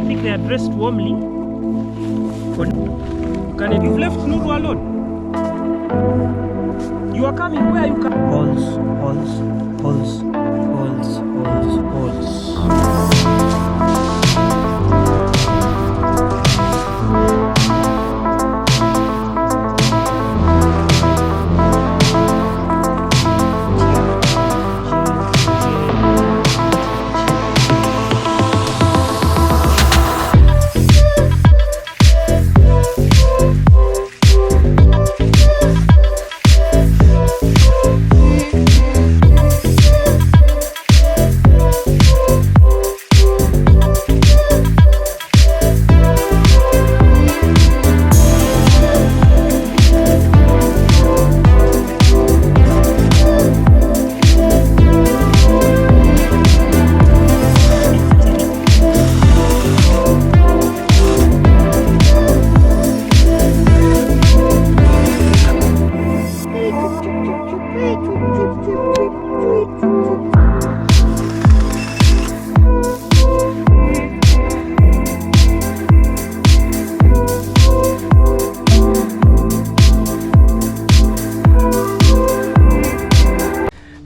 think they are dressed warmly. You've left Nuru alone. You are coming. Where are you coming? Holes.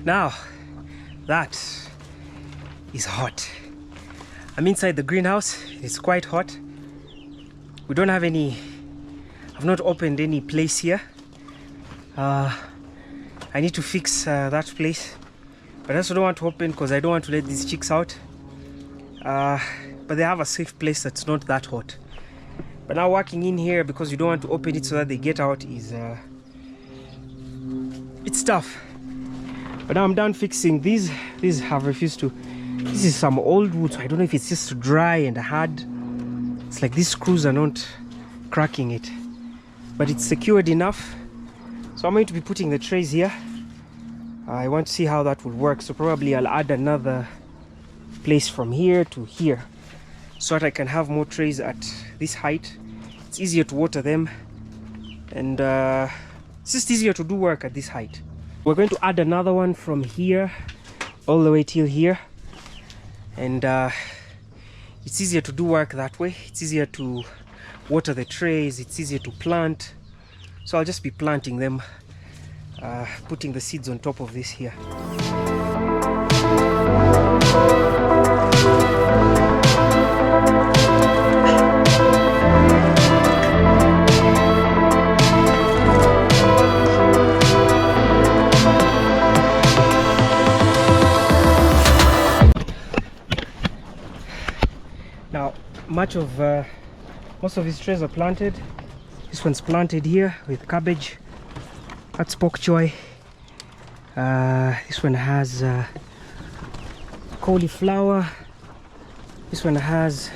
Now, that is hot. I'm inside the greenhouse. It's quite hot. We don't have any, I've not opened any place here. I need to fix that place, but I also don't want to open because I don't want to let these chicks out. But they have a safe place that's not that hot. But now working in here because you don't want to open it so that they get out is it's tough. But now I'm done fixing these. These have refused to. This is some old wood, so I don't know if it's just dry and hard. It's like these screws are not cracking it, but it's secured enough. So I'm going to be putting the trays here. I want to see how that will work. So probably I'll add another place from here to here, so that I can have more trays at this height. It's easier to water them, and it's just easier to do work at this height. We're going to add another one from here all the way till here, and it's easier to do work that way. It's easier to water the trays, it's easier to plant. So I'll just be planting them, putting the seeds on top of this here. Now, most of these trays are planted. This one's planted here with cabbage. That's bok choy. This one has cauliflower. This one has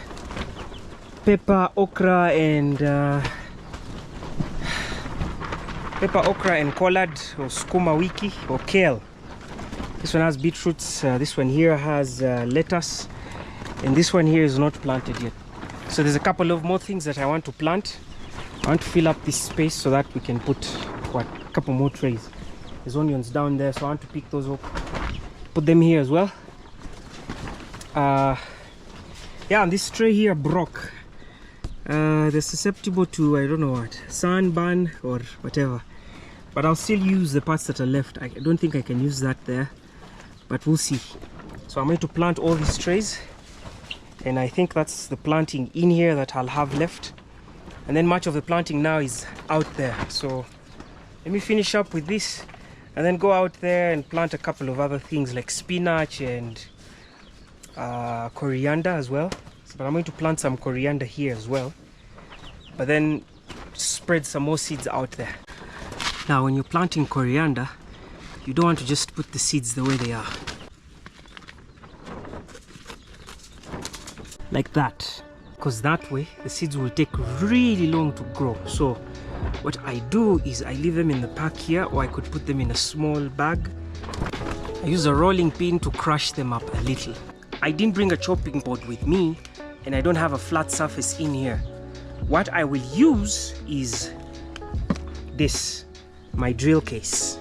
pepper, okra, and collard, or skuma wiki, or kale. This one has beetroots. This one here has lettuce, and this one here is not planted yet. So there's a couple of more things that I want to plant. I want to fill up this space so that we can put a couple more trays. There's onions down there, so I want to pick those up, put them here as well. Yeah, and this tray here broke. They're susceptible to, I don't know what, sunburn or whatever, but I'll still use the parts that are left. I don't think I can use that there, but we'll see. So I'm going to plant all these trays, and I think that's the planting in here that I'll have left, and then much of the planting now is out there. So let me finish up with this and then go out there and plant a couple of other things like spinach and coriander as well. But I'm going to plant some coriander here as well, but then spread some more seeds out there. Now when you're planting coriander, you don't want to just put the seeds the way they are, like that, because that way the seeds will take really long to grow. So what I do is I leave them in the pack here, or I could put them in a small bag. I use a rolling pin to crush them up a little. I didn't bring a chopping board with me, and I don't have a flat surface in here. What I will use is this, my drill case.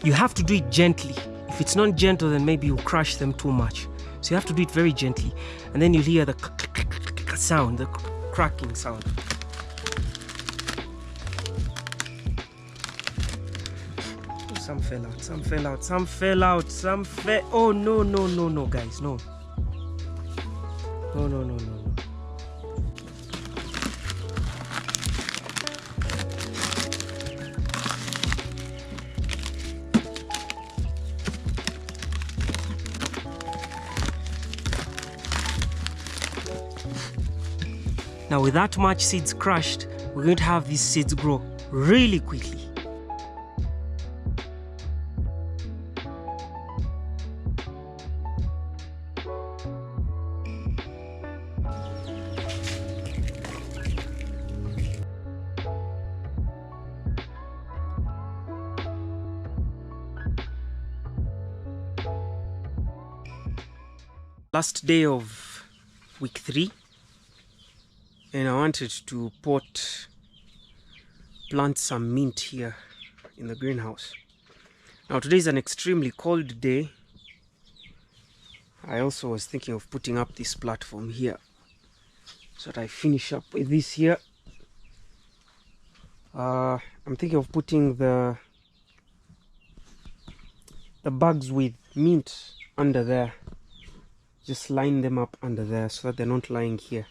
You have to do it gently if If it's not gentle, then maybe you crush them too much. So you have to do it very gently, and then you'll hear the sound, the cracking sound. Some fell out, some fell out, some fell out, some fell. Oh no, no, no, no, guys, no. No, no, no, no, no. Now with that much seeds crushed, we're going to have these seeds grow really quickly. Last day of week 3. And I wanted to plant some mint here in the greenhouse. Now today is an extremely cold day. I also was thinking of putting up this platform here so that I finish up with this here. I'm thinking of putting the bags with mint under there. Just line them up under there so that they're not lying here.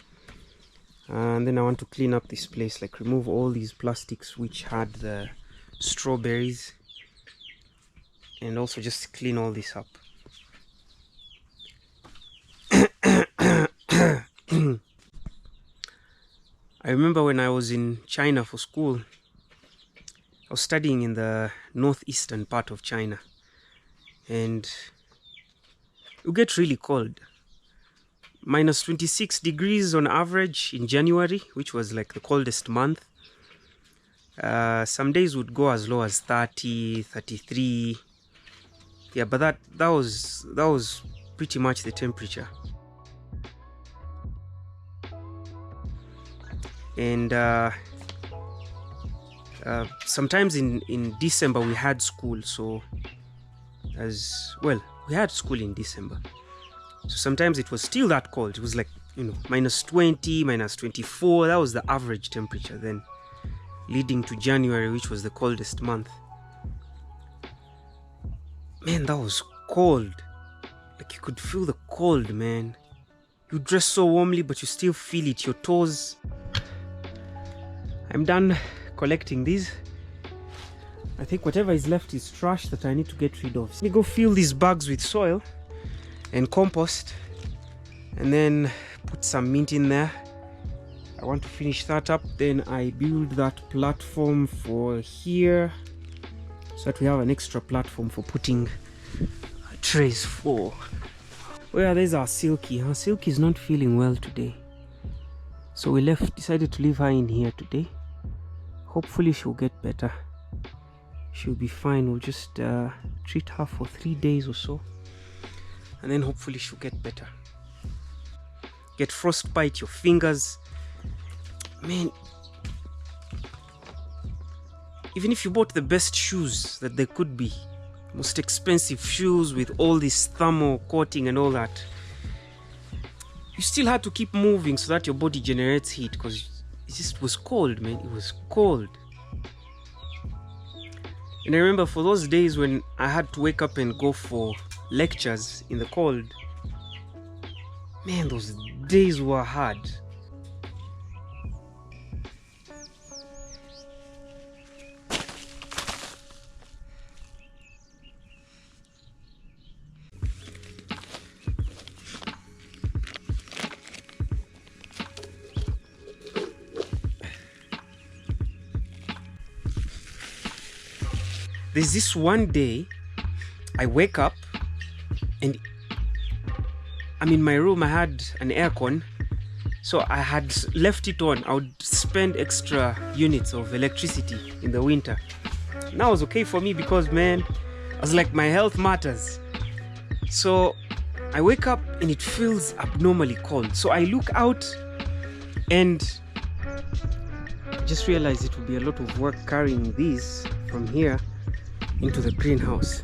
And then I want to clean up this place, like remove all these plastics which had the strawberries, and also just clean all this up. I remember when I was in China for school, I was studying in the northeastern part of China, and it would get really cold. Minus 26 degrees on average in January, which was like the coldest month. Some days would go as low as 30, 33. Yeah, but that was pretty much the temperature. And sometimes in December we had school, so we had school in December. So sometimes it was still that cold. It was like, minus 20, minus 24. That was the average temperature then, leading to January, which was the coldest month. Man, that was cold. Like you could feel the cold, man. You dress so warmly, but you still feel it. Your toes. I'm done collecting these. I think whatever is left is trash that I need to get rid of. Let me go fill these bags with soil and compost, and then put some mint in there. I want to finish that up, then I build that platform for here so that we have an extra platform for putting trays for. Well, there's our Silky. Our Silky is not feeling well today, so we decided to leave her in here today. Hopefully she'll get better. She'll be fine. We'll just treat her for 3 days or so, and then hopefully she'll get better. Get frostbite, your fingers. Man, even if you bought the best shoes that there could be, most expensive shoes with all this thermal coating and all that, you still had to keep moving so that your body generates heat, because it just was cold, man. It was cold. And I remember for those days when I had to wake up and go for lectures in the cold, man, those days were hard. There's this one day I wake up and I'm in my room. I had an aircon, so I had left it on. I would spend extra units of electricity in the winter. And that was okay for me because, man, I was like, my health matters. So I wake up and it feels abnormally cold. So I look out and just realized it would be a lot of work carrying these from here into the greenhouse.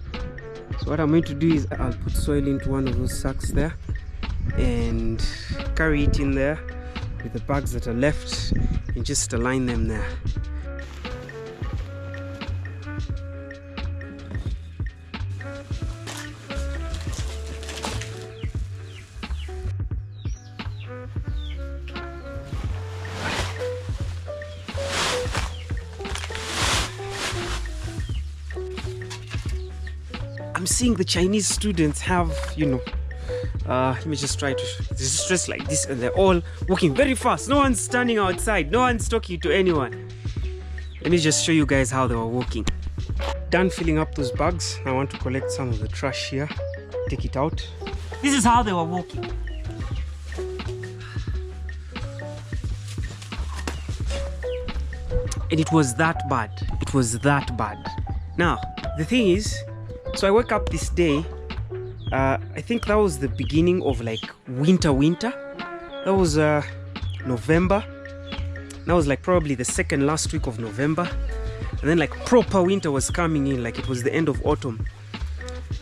So what I'm going to do is I'll put soil into one of those sacks there and carry it in there with the bags that are left and just align them there. I'm seeing the Chinese students have, you know, let me just try to, it's just like this, and they're all walking very fast. No one's standing outside, no one's talking to anyone. Let me just show you guys how they were walking. Done filling up those bags. I want to collect some of the trash here, take it out. This is how they were walking. And it was that bad. It was that bad. Now, the thing is, so I woke up this day, I think that was the beginning of like winter. That was November. That was like probably the second last week of November. And then like proper winter was coming in, like it was the end of autumn.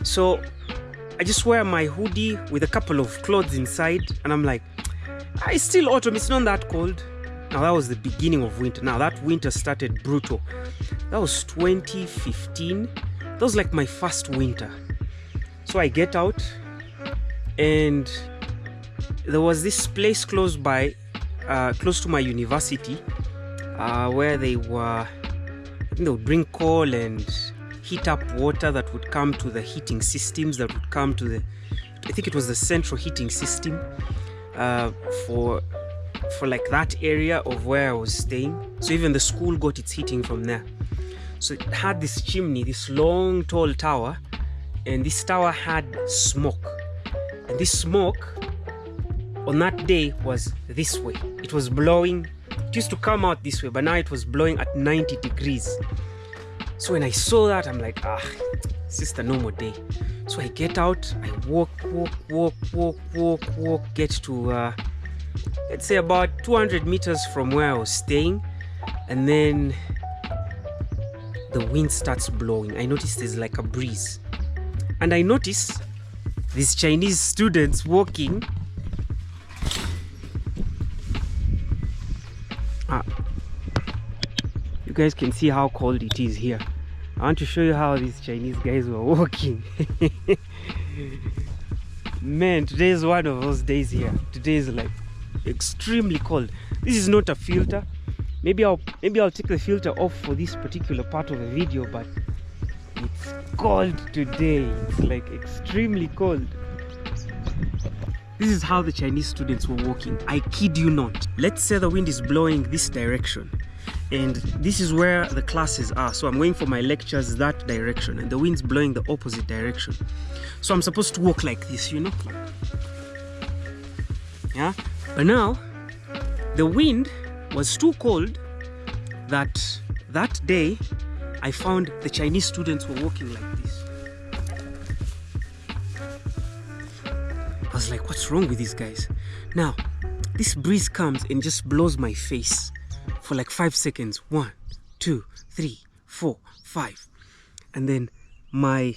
So I just wear my hoodie with a couple of clothes inside, and I'm like, it's still autumn, it's not that cold. Now that was the beginning of winter. Now that winter started brutal. That was 2015. That was like my first winter. So I get out, and there was this place close by, close to my university, where they would bring coal and heat up water that would come to the heating systems, that would come to the, I think it was the central heating system, for like that area of where I was staying. So even the school got its heating from there. So it had this chimney, this long tall tower, and this tower had smoke, and this smoke on that day was this way. It was blowing, it used to come out this way, but now it was blowing at 90 degrees. So when I saw that, I'm like, it's just a normal day. So I get out, I walk, get to let's say about 200 meters from where I was staying, and then the wind starts blowing. I noticed there's like a breeze, and I noticed these Chinese students walking. You guys can see how cold it is here. I want to show you how these Chinese guys were walking. Man, today is one of those days here. Today is like extremely cold. This is not a filter. Maybe I'll take the filter off for this particular part of the video, but it's cold today. It's like extremely cold. This is how the Chinese students were walking. I kid you not. Let's say the wind is blowing this direction, and this is where the classes are. So I'm going for my lectures that direction, and the wind's blowing the opposite direction. So I'm supposed to walk like this, you know? Yeah? But now, the wind was too cold that day I found the Chinese students were walking like this. I was like, what's wrong with these guys? Now, this breeze comes and just blows my face for like 5 seconds. 1, 2, 3, 4, 5. And then my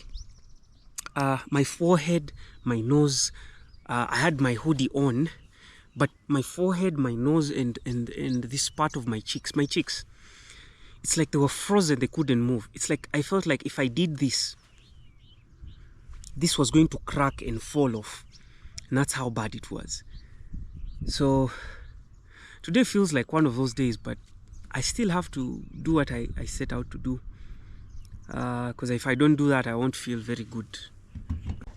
forehead, my nose, I had my hoodie on, but my forehead, my nose, and this part of my cheeks, it's like they were frozen, they couldn't move. It's like I felt like if I did this was going to crack and fall off. And that's how bad it was. So today feels like one of those days, but I still have to do what I set out to do. Because if I don't do that, I won't feel very good.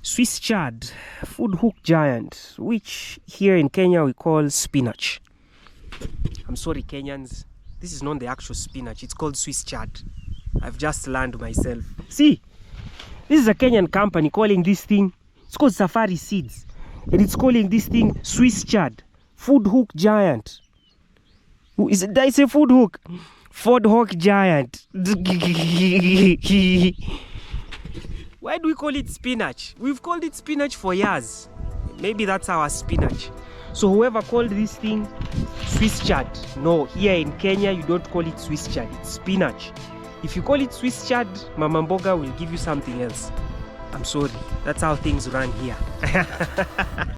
Swiss chard, food hook giant, which here in Kenya we call spinach. I'm sorry, Kenyans. This is not the actual spinach. It's called Swiss chard. I've just learned myself. See, this is a Kenyan company calling this thing, it's called Safari Seeds. And it's calling this thing Swiss chard, food hook giant. Who is it? Did I say food hook? Food hook giant. Why do we call it spinach? We've called it spinach for years. Maybe that's our spinach. So whoever called this thing Swiss chard, no, here in Kenya you don't call it Swiss chard, it's spinach. If you call it Swiss chard, Mama Mboga will give you something else. I'm sorry. That's how things run here.